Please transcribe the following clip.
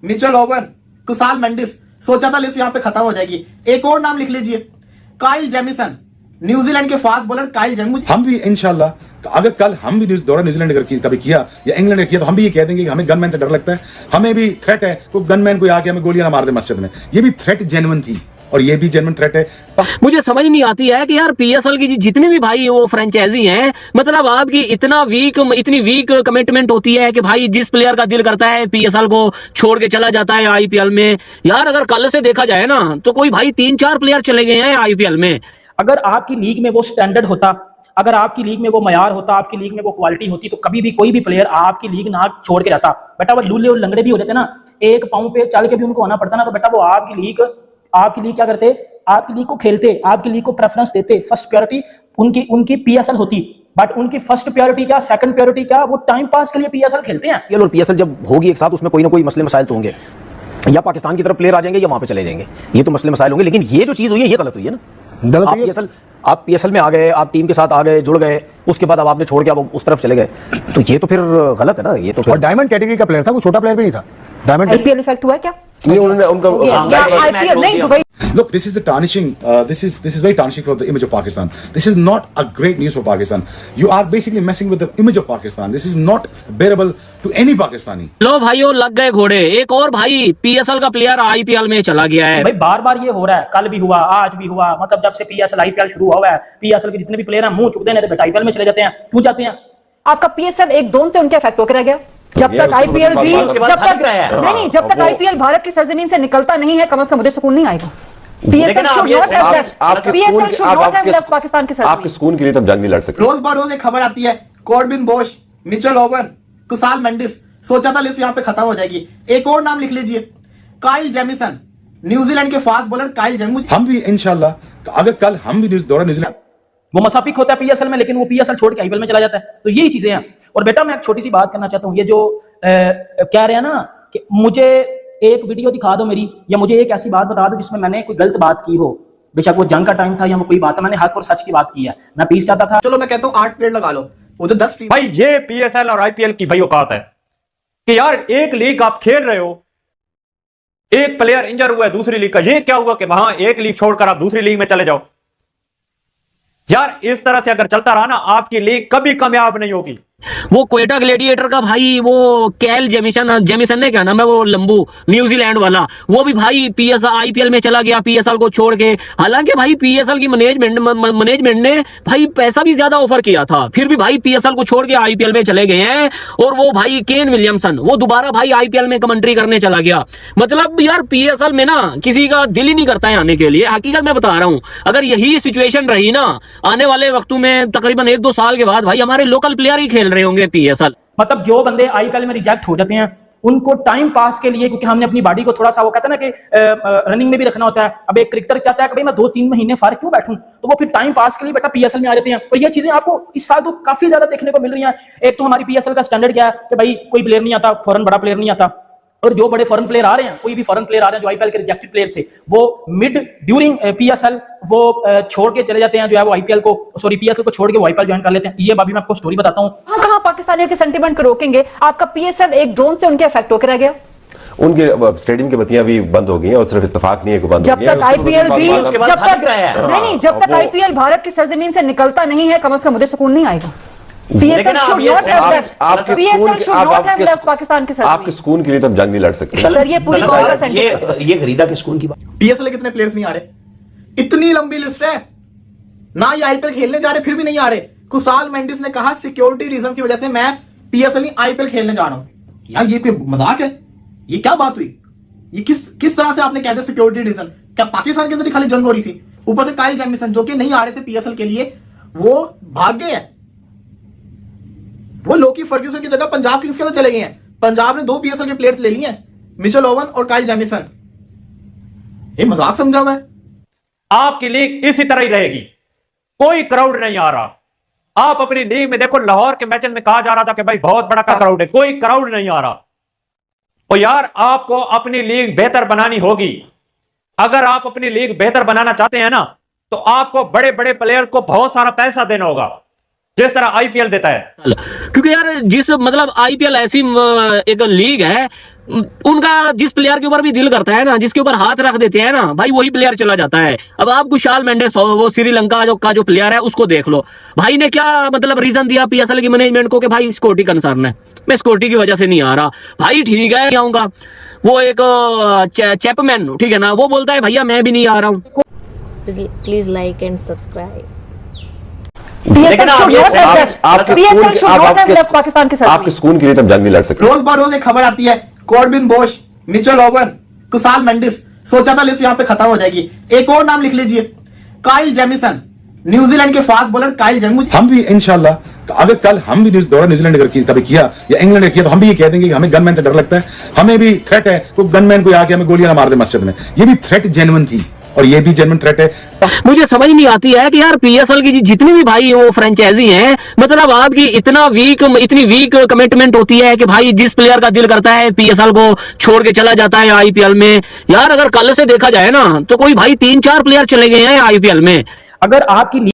Mitchell oven, Kusal Mendis. सोचा था list यहाँ पे खत्म हो जाएगी। एक और नाम लिख लीजिए, काइल जेमिसन, न्यूजीलैंड के फास्ट बॉलर काइल जेमिसन। हम भी इंशाल्लाह अगर कल हम भी दौरा न्यूजीलैंड कभी किया या इंग्लैंड ने किया तो हम भी ये कह देंगे कि हमें गनमैन से डर लगता है, हमें भी थ्रेट है, तो गनमैन कोई आके हमें गोलियां ना मार दे मस्जिद में। ये भी थ्रेट जेन्युइन थी और ये भी जेन्युइन थ्रेट है। मुझे समझ नहीं आती है कि यार पीएसएल की जितने भी भाई वो फ्रेंचाइजी हैं, मतलब आपकी इतनी वीक कमिटमेंट होती है कि भाई जिस प्लेयर का दिल करता है पीएसएल को छोड़ के चला जाता है आईपीएल में। यार अगर कल से देखा जाए ना तो कोई भाई 3-4 प्लेयर चले गए हैं आईपीएल में। अगर आपकी लीग में वो स्टैंडर्ड होता, अगर आपकी लीग में वो मयार होता, आपकी लीग में वो क्वालिटी होती, तो कभी भी कोई भी प्लेयर आपकी लीग ना छोड़ के जाता। बेटा वो लूले और लंगड़े भी हो जाते ना, एक पाँव पे चल के भी उनको आना पड़ता ना, तो बेटा वो आपकी लीग क्या करते, आपकी लीग को खेलते, आपकी लीग को प्रेफरेंस देते। फर्स्ट प्रायोरिटी उनकी पीएसएल होती, बट उनकी फर्स्ट प्रायोरिटी क्या, सेकंड प्रायोरिटी क्या, वो टाइम पास के लिए पीएसएल खेलते हैं। और पीएसएल जब होगी एक साथ, उसमें कोई ना कोई मसले मसाइल तो होंगे, या पाकिस्तान की तरफ प्लेयर आ जाएंगे या वहां पे चले जाएंगे, ये तो मसले मसाइल होंगे। लेकिन ये जो चीज हुई है ये गलत हुई है ना। गलत आप पीएसएल में आ गए, आप टीम के साथ आ गए, जुड़ गए, उसके बाद अब आपने छोड़ के आप उस तरफ चले गए, तो ये तो फिर गलत है ना। ये तो फिर और डायमंड कैटेगरी का प्लेयर था, वो छोटा प्लेयर भी नहीं था। डायमंड आईपीएल इफेक्ट हुआ क्या? नहीं, उन्होंने उनका आईपीएल नहीं, Dubai. Look, this is a tarnishing. This is very tarnishing for the image of Pakistan. This is not a great news for Pakistan. You are basically messing with the image of Pakistan. This is not bearable to any Pakistani. लो भाइयों लग गए घोड़े। एक और भाई PSL का player IPL में चला गया है। भाई बार बार ये हो रहा है, कल भी हुआ, आज भी हुआ। मतलब जब से पीएसएल आईपीएल शुरू हुआ है, पीएसएल के जितने भी प्लेयर हैं मुंह चुकते हैं, तो आईपीएल में चले जाते हैं। क्यों जाते हैं? आपका पीएसएल एक ड्रोन से उनके इफेक्ट होकर रह गया। जब तक आईपीएल भी जब तक आईपीएल भारत की सरजमीन से निकलता नहीं है, कम से कम मुझे सुकून नहीं आएगा। PSL should not have left Pakistan के साथ। आपके सुकून के लिए तब जंग नहीं लड़ सकते। रोज बरोज एक खबर आती है, Corbin Bosch, Mitchell oven, Kusal Mendis. सोचा था लिस्ट यहाँ पे खत्म हो जाएगी। एक और नाम लिख लीजिए, काइल जेमिसन, न्यूजीलैंड के फास्ट बॉलर काइल जेमिसन। हम भी इंशाल्लाह अगर कल हम भी दौरा न्यूजीलैंड, वो मसाफिक होता है पीएसएल में, लेकिन वो पीएसएल छोड़ के आईपीएल में चला जाता है। तो यही चीजें हैं। और बेटा मैं एक छोटी सी बात करना चाहता हूँ, ये जो कह रहे हैं ना कि मुझे एक वीडियो दिखा दो मेरी, या मुझे एक ऐसी बात बता दो जिसमें मैंने कोई गलत बात की हो, बेशक वो जंग का टाइम था या वो कोई बात है, मैंने हक और सच की बात की है। मैं पीस चाहता था। चलो मैं कहता हूँ 8 प्लेयर लगा लो, उधर 10 टीम। भाई ये पीएसएल और आईपीएल की भाई औकात है कि यार एक लीग आप खेल रहे हो, एक प्लेयर इंजर हुआ है दूसरी लीग का, ये क्या हुआ कि वहां एक लीग छोड़कर आप दूसरी लीग में चले जाओ। यार इस तरह से अगर चलता रहा ना, आपकी लीग कभी कामयाब नहीं होगी। वो क्वेटा ग्लेडिएटर का भाई वो कैल जेमिसन ने क्या नाम है, वो लंबू न्यूजीलैंड वाला, वो भी भाई पीएसएल आईपीएल में चला गया पीएसएल को छोड़ के। हालांकि भाई पीएसएल की मैनेजमेंट ने भाई पैसा भी ज्यादा ऑफर किया था, फिर भी भाई पीएसएल को छोड़ के आईपीएल में चले गए हैं। और वो भाई केन विलियमसन वो दोबारा भाई आईपीएल में कमेंट्री करने चला गया। मतलब यार पीएसएल में ना किसी का दिल ही नहीं करता है आने के लिए। हकीकत मैं बता रहा हूं, अगर यही सिचुएशन रही ना आने वाले वक्तों में, तकरीबन 1-2 साल के बाद भाई हमारे लोकल प्लेयर ही खेल रहे होंगे पीएसएल। मतलब जो बंदे आईपीएल में रिजेक्ट हो जाते हैं, उनको टाइम पास के लिए, क्योंकि हमने अपनी बॉडी को थोड़ा सा वो कहते हैं ना कि रनिंग में भी रखना होता है। अब एक क्रिकेटर चाहता है कि भाई मैं 2-3 महीने फारिग क्यों बैठूं, तो वो फिर टाइम पास के लिए बेटा पीएसएल में आ जाते हैं। और ये चीजें आपको इस साल तो काफी ज्यादा देखने को मिल रही हैं। एक तो हमारी पीएसएल का स्टैंडर्ड क्या है कि भाई कोई प्लेयर नहीं आता, फॉरेन बड़ा प्लेयर नहीं आता, और जो बड़े फॉरेन प्लेयर आ रहे हैं, कोई भी फॉरेन प्लेयर आ रहे हैं जो आईपीएल के रिजेक्टेड प्लेयर थे, वो मिड ड्यूरिंग पीएसएल वो छोड़ के चले जाते हैं, जो है वो आईपीएल को पीएसएल को छोड़ के वो आईपीएल ज्वाइन कर लेते हैं। ये अभी मैं आपको स्टोरी बताता हूं। कहां पाकिस्तानियों के सेंटीमेंट को रोकेंगे? आपका पीएसएल एक ड्रोन से उनके इफेक्ट होकर रह गया। उनके स्टेडियम की बत्तियां भी बंद हो गई हैं, और सिर्फ इत्तेफाक नहीं है कि बंद हो गई हैं। जब तक आईपीएल भारत की सरजमीन से निकलता नहीं है, कम से कम मुझे सुकून नहीं आएगा। PSL should not have left Pakistan के साथ। आपके सुकून के लिए तब जंग नहीं लड़ सकते। सर ये पूरी कौम का सेंटीमेंट, ये खरीदा के सुकून की बात। पीएसएल के कितने प्लेयर्स नहीं आ रहे? इतनी लंबी लिस्ट है ना, ये आईपीएल खेलने जा रहे फिर भी नहीं आ रहे। कुसाल मेंडिस ने कहा सिक्योरिटी रीजन की वजह से मैं पीएसएल नहीं आईपीएल खेलने जा रहा हूं। यार ये कोई मजाक है? ये क्या बात हुई? ये किस तरह से आपने कहते सिक्योरिटी रीजन? क्या पाकिस्तान के अंदर ही खाली जंग हो रही थी? ऊपर से काइल जेमिसन जो कि नहीं आ रहे थे पीएसएल के लिए, वो भाग गए हैं। वो लोकी फर्ग्यूसन की जगह पंजाब किंग्स के अंदर चले गए हैं। पंजाब ने 2 पीएसएल के प्लेयर्स ले लिए हैं, मिचेल ओवन और काइल जेमिसन। ये मजाक समझा मैं? आपकी लीग इसी तरह ही रहेगी, कोई क्राउड नहीं आ रहा। आप अपनी लीग में देखो, लाहौर के मैचेस में कहा जा रहा था कि भाई बहुत बड़ा क्राउड है, कोई क्राउड नहीं आ रहा। और यार आपको अपनी लीग बेहतर बनानी होगी। अगर आप अपनी लीग बेहतर बनाना चाहते हैं ना, तो आपको बड़े बड़े प्लेयर्स को बहुत सारा पैसा देना होगा। जिस तरह आईपीएल देता है। क्योंकि यार जिस मतलब आईपीएल ऐसी एक लीग है, उनका जिस प्लेयर के ऊपर भी दिल करता है ना, जिसके ऊपर हाथ रख देते हैं ना भाई, वही प्लेयर चला जाता है। अब आप कुशाल मेंडिस वो श्रीलंका जो प्लेयर है उसको देख लो, भाई ने क्या मतलब रीजन दिया पीएसएल की मैनेजमेंट को कि भाई सिक्योरिटी कंसर्न है, मैं सिक्योरिटी की वजह से नहीं आ रहा। भाई ठीक है आऊंगा, वो एक चैपमैन ठीक है ना, वो बोलता है भैया मैं भी नहीं आ रहा हूँ। Please like and subscribe. PSL should not have left. PSL should not have left Pakistan के साथ। आपके सुकून के लिए तब जंग नहीं लड़ सकते। रोज बरोज एक खबर आती है, Corbin Bosch, Mitchell oven, Kushal Mendis, सोचा था लिस्ट यहाँ पे खत्म हो जाएगी। एक और नाम लिख लीजिए, काइल जेमिसन, न्यूजीलैंड के फास्ट बॉलर काइल जेमिसन। हम भी इंशाल्लाह अगर कल हम भी दौरा न्यूजीलैंड अगर कभी किया या इंग्लैंड ने किया तो हम भी ये कह देंगे कि हमें गनमैन से डर लगता है, हमें भी थ्रेट है, कोई गनमैन कोई आके हमें गोलियां ना मार दे मस्जिद में। ये भी थ्रेट जेन्युइन थी और ये भी जेन्युइन थ्रेट है। मुझे समझ नहीं आती है कि यार पीएसएल की जितनी भी भाई वो फ्रेंचाइजी हैं, मतलब आपकी इतनी वीक कमिटमेंट होती है कि भाई जिस प्लेयर का दिल करता है पीएसएल को छोड़ के चला जाता है आईपीएल में। यार अगर कल से देखा जाए ना तो कोई भाई 3-4 प्लेयर चले गए हैं आईपीएल में। अगर आपकी